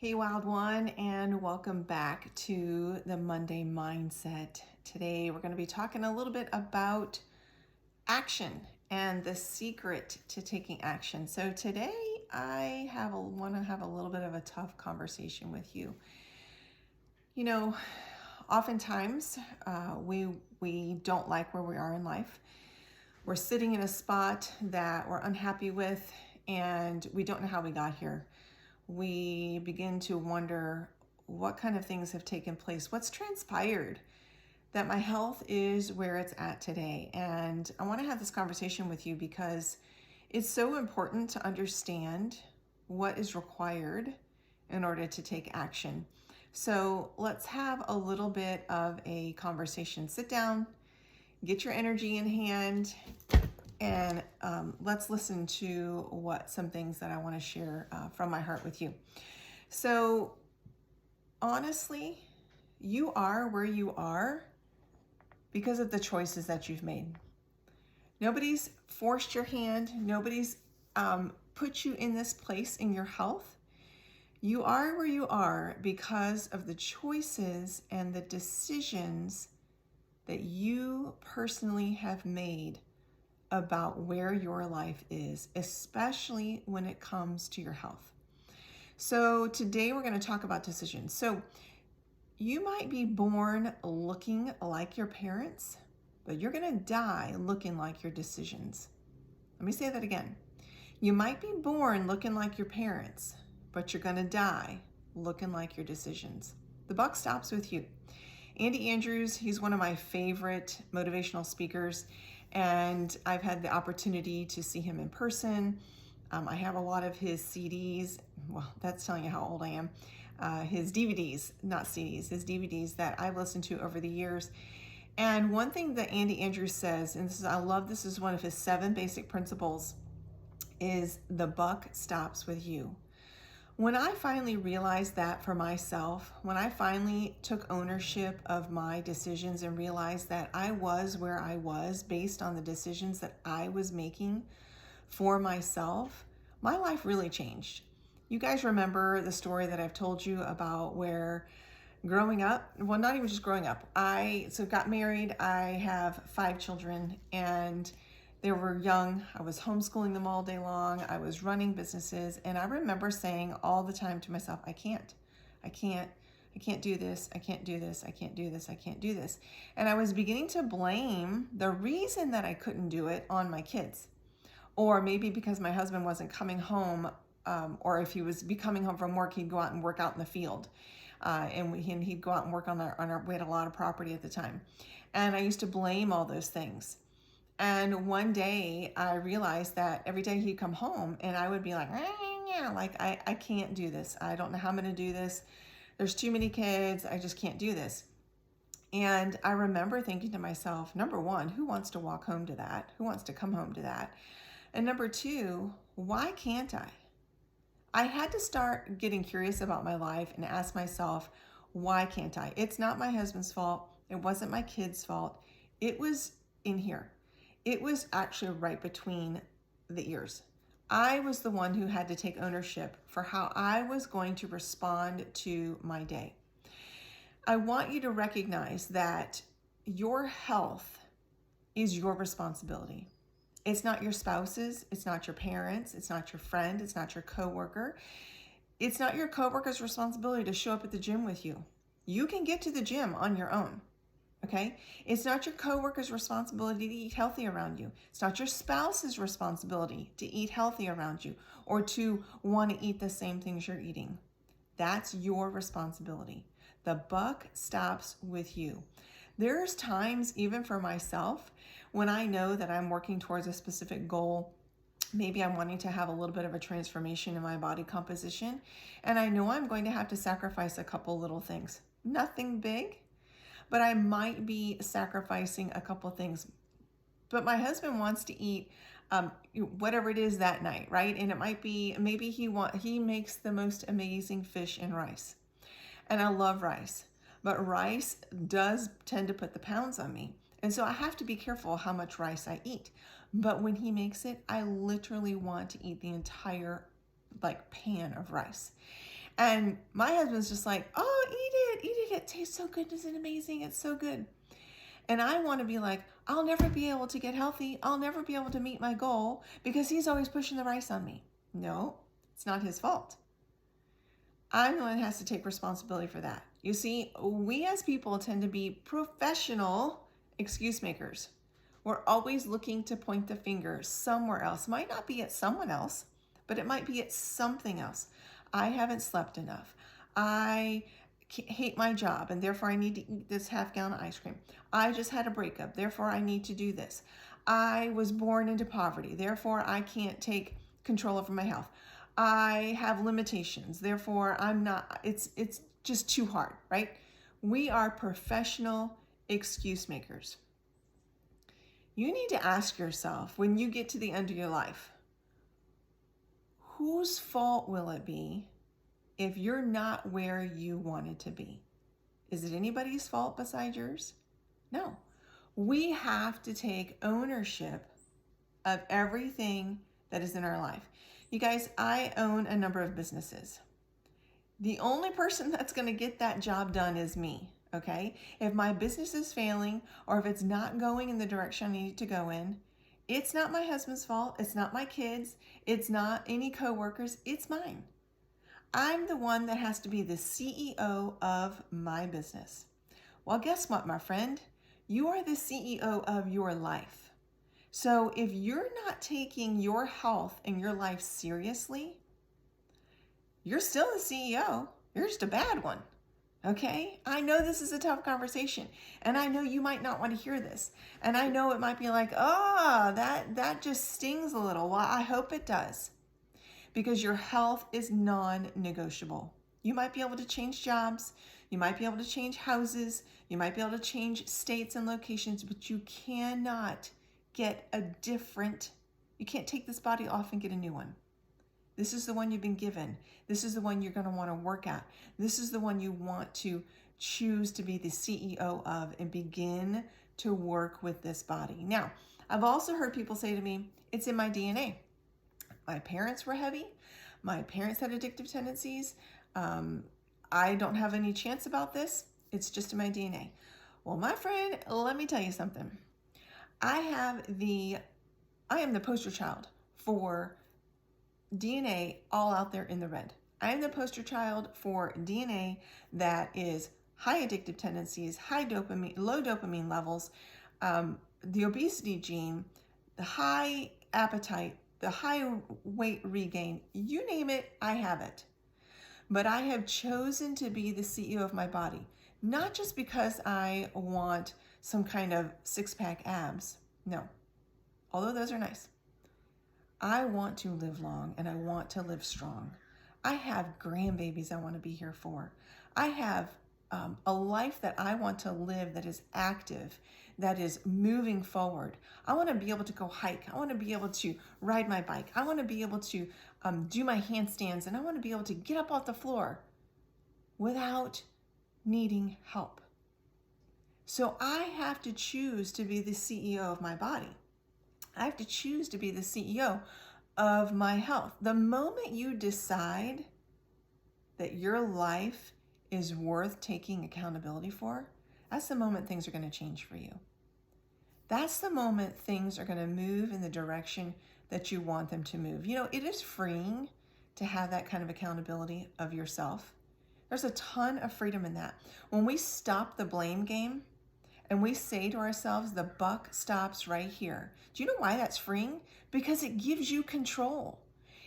Hey, Wild One, and welcome back to the Monday Mindset. Today, we're going to be talking a little bit about action and the secret to taking action. So today, I want to have a little bit of a tough conversation with you. You know, oftentimes we don't like where we are in life. We're sitting in a spot that we're unhappy with, and we don't know how we got here. We begin to wonder what kind of things have taken place, what's transpired that my health is where it's at today. And I want to have this conversation with you because it's so important to understand what is required in order to take action. So let's have a little bit of a conversation. Sit down, get your energy in hand, and let's listen to some things that I want to share from my heart with you. So honestly, you are where you are because of the choices that you've made. Nobody's forced your hand. Nobody's put you in this place in your health. You are where you are because of the choices and the decisions that you personally have made about where your life is, especially when it comes to your health. So today we're going to talk about decisions. So you might be born looking like your parents, but you're going to die looking like your decisions. Let me say that again. You might be born looking like your parents, but you're going to die looking like your decisions. The buck stops with you. Andy Andrews, he's one of my favorite motivational speakers, and I've had the opportunity to see him in person. I have a lot of his CDs. Well, that's telling you how old I am. His DVDs, not CDs, his DVDs that I've listened to over the years. And one thing that Andy Andrews says, and this is one of his 7 basic principles, is the buck stops with you. When I finally realized that for myself, when I finally took ownership of my decisions and realized that I was where I was based on the decisions that I was making for myself, my life really changed. You guys remember the story that I've told you about where growing up, well, not even just growing up, I got married, I have 5 children, and they were young. I was homeschooling them all day long. I was running businesses. And I remember saying all the time to myself, I can't do this. I can't do this. I can't do this. I can't do this. And I was beginning to blame the reason that I couldn't do it on my kids. Or maybe because my husband wasn't coming home, or if he was coming home from work, he'd go out and work out in the field. And he'd go out and work we had a lot of property at the time. And I used to blame all those things. And one day I realized that every day he'd come home and I would be like, I can't do this. I don't know how I'm going to do this. There's too many kids. I just can't do this. And I remember thinking to myself, number one, who wants to walk home to that? Who wants to come home to that? And number two, why can't I? I had to start getting curious about my life and ask myself, why can't I? It's not my husband's fault. It wasn't my kids' fault. It was in here. It was actually right between the ears. I was the one who had to take ownership for how I was going to respond to my day. I want you to recognize that your health is your responsibility. It's not your spouse's, it's not your parents, it's not your friend, it's not your coworker. It's not your coworker's responsibility to show up at the gym with you. You can get to the gym on your own. Okay? It's not your coworker's responsibility to eat healthy around you. It's not your spouse's responsibility to eat healthy around you or to want to eat the same things you're eating. That's your responsibility. The buck stops with you. There's times, even for myself, when I know that I'm working towards a specific goal. Maybe I'm wanting to have a little bit of a transformation in my body composition, and I know I'm going to have to sacrifice a couple little things. Nothing big, but I might be sacrificing a couple things. But my husband wants to eat whatever it is that night, right? And it might be, maybe he makes the most amazing fish and rice. And I love rice, but rice does tend to put the pounds on me. And so I have to be careful how much rice I eat. But when he makes it, I literally want to eat the entire pan of rice. And my husband's just like, oh, eat it. It tastes so good. Isn't it amazing? It's so good. And I want to be like, I'll never be able to get healthy. I'll never be able to meet my goal because he's always pushing the rice on me. No, it's not his fault. I'm the one that has to take responsibility for that. You see, we as people tend to be professional excuse makers. We're always looking to point the finger somewhere else. Might not be at someone else, but it might be at something else. I haven't slept enough. I hate my job and therefore I need to eat this half gallon of ice cream. I just had a breakup, therefore I need to do this. I was born into poverty, therefore I can't take control over my health. I have limitations, therefore I'm not, it's just too hard, right? We are professional excuse makers. You need to ask yourself when you get to the end of your life, whose fault will it be if you're not where you wanted to be? Is it anybody's fault besides yours? No. We have to take ownership of everything that is in our life. You guys, I own a number of businesses. The only person that's going to get that job done is me, okay? If my business is failing or if it's not going in the direction I need it to go in, it's not my husband's fault. It's not my kids. It's not any coworkers. It's mine. I'm the one that has to be the CEO of my business. Well, guess what, my friend? You are the CEO of your life. So if you're not taking your health and your life seriously, you're still the CEO. You're just a bad one. Okay? I know this is a tough conversation, and I know you might not want to hear this. And I know it might be like, oh, that just stings a little. Well, I hope it does. Because your health is non-negotiable. You might be able to change jobs, you might be able to change houses, you might be able to change states and locations, but you cannot get you can't take this body off and get a new one. This is the one you've been given. This is the one you're going to want to work at. This is the one you want to choose to be the CEO of and begin to work with this body. Now, I've also heard people say to me, it's in my DNA. My parents were heavy. My parents had addictive tendencies. I don't have any chance about this. It's just in my DNA. Well, my friend, let me tell you something. I am the poster child for DNA all out there in the red. I am the poster child for DNA that is high addictive tendencies, low dopamine levels, the obesity gene, the high appetite, the high weight regain, you name it, I have it. But I have chosen to be the CEO of my body, not just because I want some kind of six-pack abs. No, although those are nice. I want to live long and I want to live strong. I have grandbabies I want to be here for. I have a life that I want to live that is active, that is moving forward. I want to be able to go hike. I want to be able to ride my bike. I want to be able to do my handstands, and I want to be able to get up off the floor without needing help. So I have to choose to be the CEO of my body. I have to choose to be the CEO of my health. The moment you decide that your life is worth taking accountability for, that's the moment things are going to change for you. That's the moment things are going to move in the direction that you want them to move. You know, it is freeing to have that kind of accountability of yourself. There's a ton of freedom in that. When we stop the blame game and we say to ourselves, the buck stops right here. Do you know why that's freeing? Because it gives you control.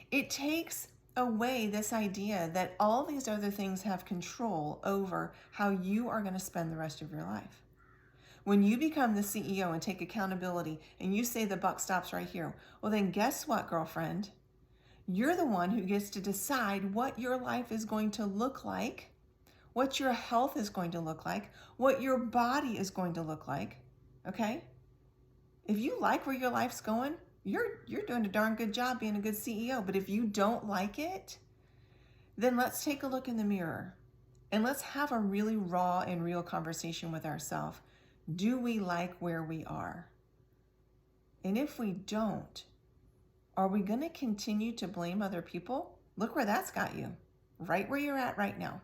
It takes away this idea that all these other things have control over how you are going to spend the rest of your life. When you become the CEO and take accountability and you say the buck stops right here, well then guess what, girlfriend? You're the one who gets to decide what your life is going to look like, what your health is going to look like, what your body is going to look like, okay? If you like where your life's going, you're doing a darn good job being a good CEO. But if you don't like it, then let's take a look in the mirror and let's have a really raw and real conversation with ourselves. Do we like where we are? And if we don't, are we going to continue to blame other people? Look where that's got you. right where you're at right now?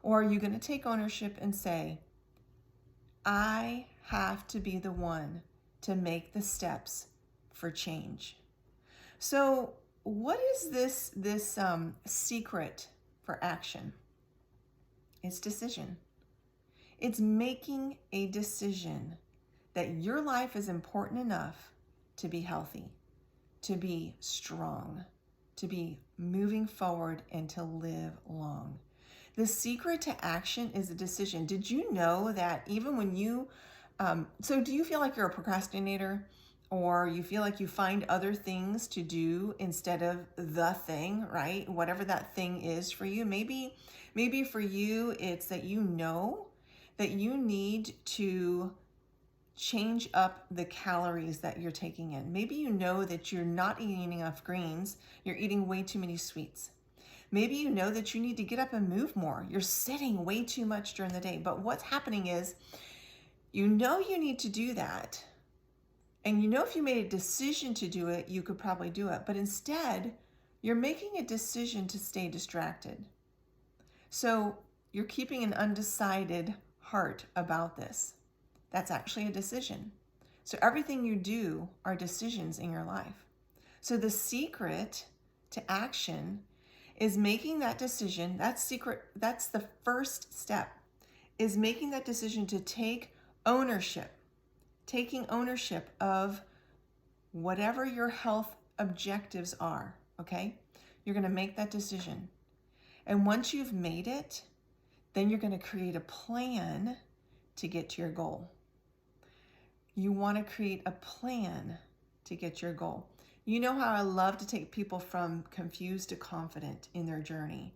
Or are you going to take ownership and say, I have to be the one to make the steps for change? So what is this secret for action? It's decision. It's making a decision that your life is important enough to be healthy, to be strong, to be moving forward, and to live long. The secret to action is a decision. Did you know that even when you, so do you feel like you're a procrastinator, or you feel like you find other things to do instead of the thing, right? Whatever that thing is for you. Maybe for you, it's that you know that you need to change up the calories that you're taking in. Maybe you know that you're not eating enough greens, you're eating way too many sweets. Maybe you know that you need to get up and move more. You're sitting way too much during the day. But what's happening is, you know you need to do that. And you know if you made a decision to do it, you could probably do it. But instead, you're making a decision to stay distracted. So you're keeping an undecided heart about this. That's actually a decision. So everything you do are decisions in your life. So the secret to action is making that decision. That's the first step, is making that decision to take ownership, taking ownership of whatever your health objectives are, okay? You're gonna make that decision. And once you've made it, then you're gonna create a plan to get to your goal. You wanna create a plan to get your goal. You know how I love to take people from confused to confident in their journey.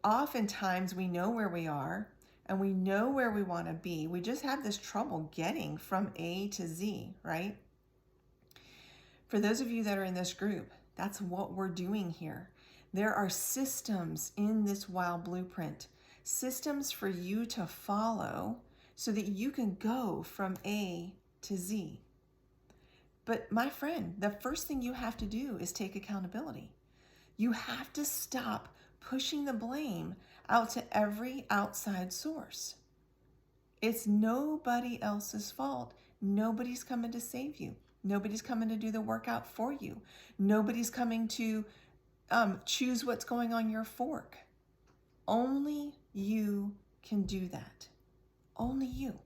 Oftentimes we know where we are and we know where we want to be. We just have this trouble getting from A to Z, right? For those of you that are in this group, that's what we're doing here. There are systems in this WOW Blueprint, systems for you to follow so that you can go from A to Z. But my friend, the first thing you have to do is take accountability. You have to stop pushing the blame out to every outside source. It's nobody else's fault. Nobody's coming to save you. Nobody's coming to do the workout for you. Nobody's coming to choose what's going on your fork. Only you can do that. Only you.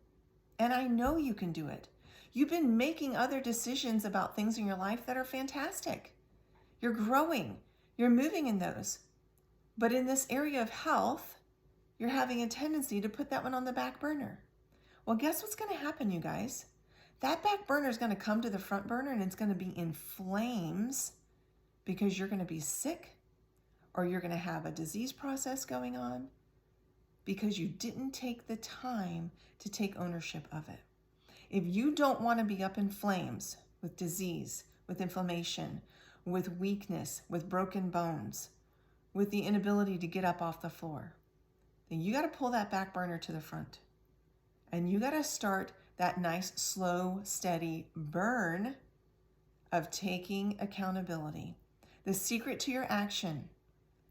And I know you can do it. You've been making other decisions about things in your life that are fantastic. You're growing. You're moving in those. But in this area of health, you're having a tendency to put that one on the back burner. Well, guess what's going to happen, you guys? That back burner is going to come to the front burner and it's going to be in flames because you're going to be sick, or you're going to have a disease process going on because you didn't take the time to take ownership of it. If you don't want to be up in flames with disease, with inflammation, with weakness, with broken bones, with the inability to get up off the floor, then you got to pull that back burner to the front. And you got to start that nice, slow, steady burn of taking accountability. The secret to your action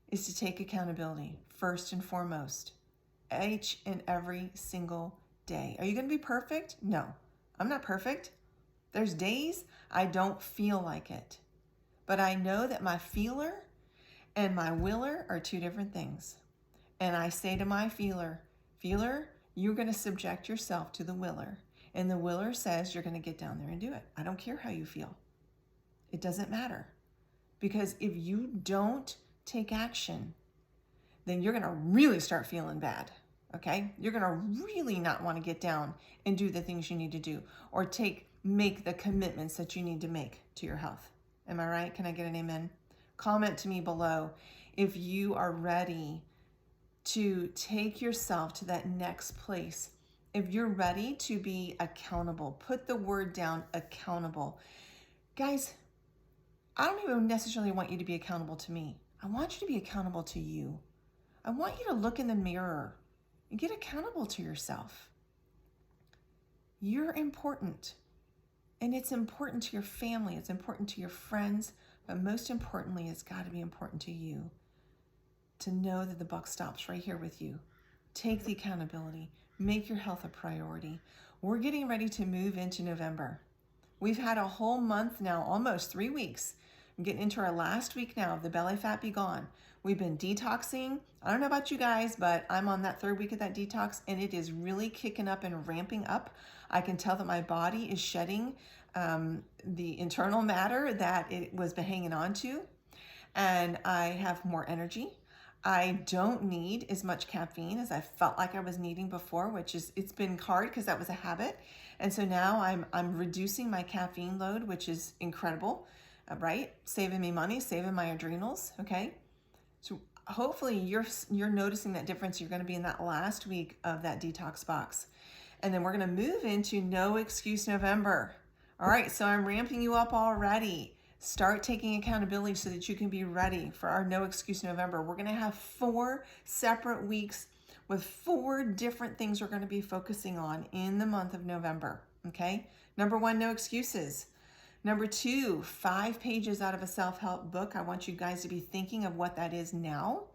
is to take accountability first and foremost, each and every single day. Are you going to be perfect? No, I'm not perfect. There's days I don't feel like it, but I know that my feeler and my willer are two different things. And I say to my feeler, you're going to subject yourself to the willer. And the willer says you're going to get down there and do it. I don't care how you feel. It doesn't matter. Because if you don't take action, then you're going to really start feeling bad. Okay? You're going to really not want to get down and do the things you need to do, or make the commitments that you need to make to your health. Am I right? Can I get an amen? Comment to me below if you are ready to take yourself to that next place. If you're ready to be accountable, put the word down, accountable. Guys, I don't even necessarily want you to be accountable to me. I want you to be accountable to you. I want you to look in the mirror and get accountable to yourself. You're important. And it's important to your family. It's important to your friends. But most importantly, it's got to be important to you. to know that the buck stops right here with you. Take the accountability. Make your health a priority. We're getting ready to move into November. We've had a whole month now, almost 3 weeks. I'm getting into our last week now of the Belly Fat Be Gone. We've been detoxing. I don't know about you guys, but I'm on that 3rd week of that detox, and it is really kicking up and ramping up. I can tell that my body is shedding the internal matter that it was hanging on to, and I have more energy. I don't need as much caffeine as I felt like I was needing before, it's been hard because that was a habit. And so now I'm reducing my caffeine load, which is incredible, right? Saving me money, saving my adrenals, okay? So hopefully you're noticing that difference. You're going to be in that last week of that detox box. And then we're going to move into No Excuse November. All right, so I'm ramping you up already. Start taking accountability so that you can be ready for our No Excuse November. We're going to have 4 separate weeks with 4 different things we're going to be focusing on in the month of November, okay? Number 1, no excuses. Number 2, 5 pages out of a self-help book. I want you guys to be thinking of what that is now.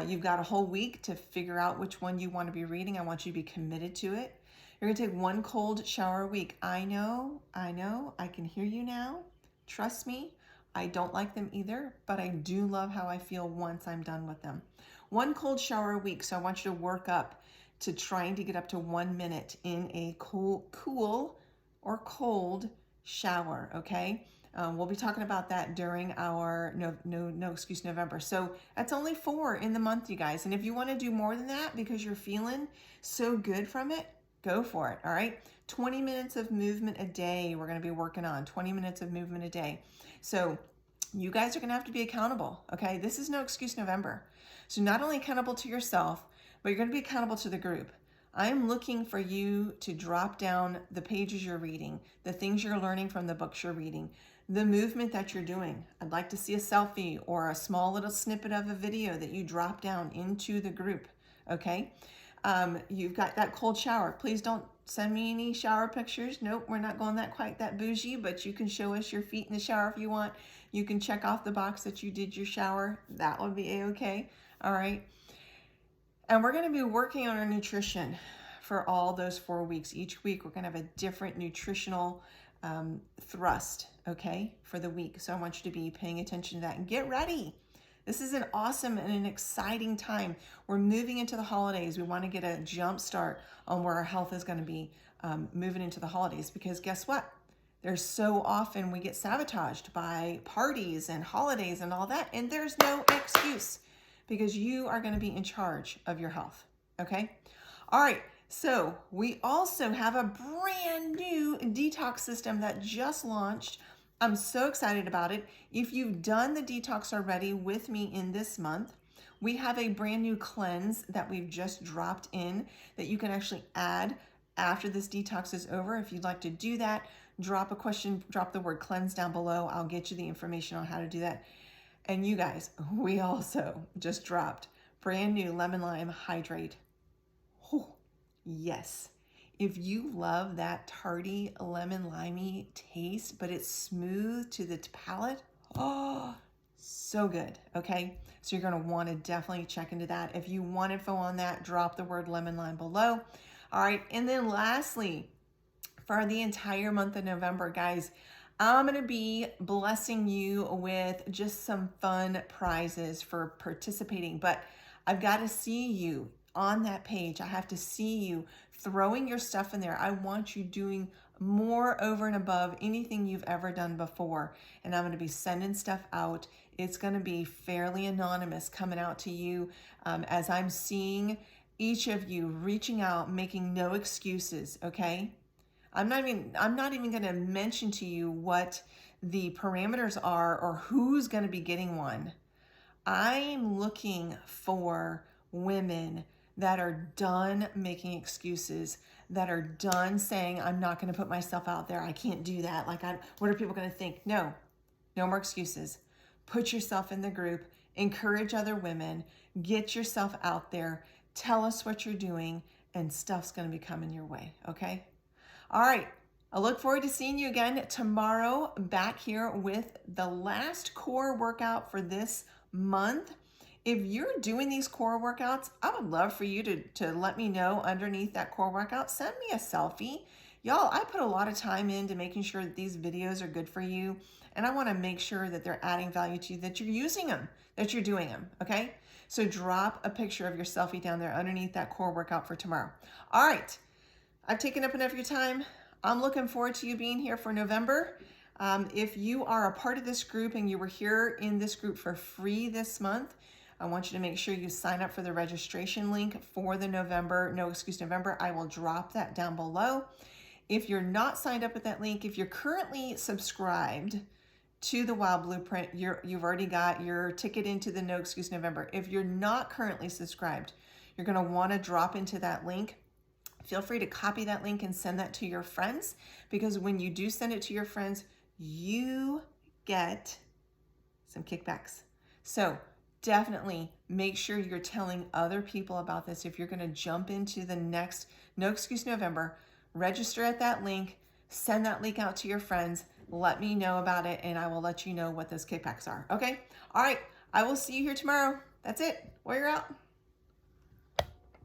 You've got a whole week to figure out which one you want to be reading. I want you to be committed to it. You're going to take 1 cold shower a week. I know, I can hear you now. Trust me, I don't like them either, but I do love how I feel once I'm done with them. 1 cold shower a week, so I want you to work up to trying to get up to 1 minute in a cool or cold shower, okay? We'll be talking about that during our No Excuse November. So that's only 4 in the month, you guys. And if you want to do more than that because you're feeling so good from it, go for it, all right? 20 minutes of movement a day we're going to be working on, 20 minutes of movement a day. So you guys are going to have to be accountable, okay? This is No Excuse November. So not only accountable to yourself, but you're going to be accountable to the group. I'm looking for you to drop down the pages you're reading, the things you're learning from the books you're reading, the movement that you're doing. I'd like to see a selfie or a small little snippet of a video that you drop down into the group, okay? You've got that cold shower. Please don't send me any shower pictures. Nope, we're not going quite that bougie, but you can show us your feet in the shower if you want. You can check off the box that you did your shower. That would be a-okay. All right. And we're going to be working on our nutrition for all those 4 weeks. Each week, we're going to have a different nutritional thrust, okay, for the week. So I want you to be paying attention to that and get ready. This is an awesome and an exciting time. We're moving into the holidays. We want to get a jump start on where our health is going to be moving into the holidays, because guess what? There's so often we get sabotaged by parties and holidays and all that, and there's no excuse because you are going to be in charge of your health, okay? All right, so we also have a brand new detox system that just launched. I'm so excited about it. If you've done the detox already with me in this month, we have a brand new cleanse that we've just dropped in that you can actually add after this detox is over. If you'd like to do that, drop a question, drop the word cleanse down below. I'll get you the information on how to do that. And you guys, we also just dropped brand new lemon lime hydrate. Oh, yes. If you love that tarty lemon limey taste, but it's smooth to the palate, oh, so good, okay? So you're gonna wanna definitely check into that. If you want info on that, drop the word lemon lime below. All right, and then lastly, for the entire month of November, guys, I'm gonna be blessing you with just some fun prizes for participating, but I've gotta see you on that page. I have to see you throwing your stuff in there. I want you doing more over and above anything you've ever done before. And I'm going to be sending stuff out. It's going to be fairly anonymous coming out to you as I'm seeing each of you reaching out, making no excuses, okay? I'm not even going to mention to you what the parameters are or who's going to be getting one. I'm looking for women that are done making excuses, that are done saying, I'm not going to put myself out there. I can't do that. What are people going to think? No more excuses. Put yourself in the group, encourage other women, get yourself out there, tell us what you're doing, and stuff's going to be coming your way. Okay. All right. I look forward to seeing you again tomorrow back here with the last core workout for this month. If you're doing these core workouts, I would love for you to let me know underneath that core workout. Send me a selfie. Y'all, I put a lot of time into making sure that these videos are good for you. And I want to make sure that they're adding value to you, that you're using them, that you're doing them. Okay? So drop a picture of your selfie down there underneath that core workout for tomorrow. All right. I've taken up enough of your time. I'm looking forward to you being here for November. If you are a part of this group and you were here in this group for free this month, I want you to make sure you sign up for the registration link for the November. I will drop that down below. If you're not signed up with that link, if you're currently subscribed to the Wild Blueprint, you've already got your ticket into the No Excuse November. If you're not currently subscribed, you're going to want to drop into that link. Feel free to copy that link and send that to your friends, because when you do send it to your friends, you get some kickbacks. So definitely make sure you're telling other people about this. If you're going to jump into the next No Excuse November, register at that link, send that link out to your friends, let me know about it, and I will let you know what those kickbacks are. Okay? All right. I will see you here tomorrow. That's it. Warrior out.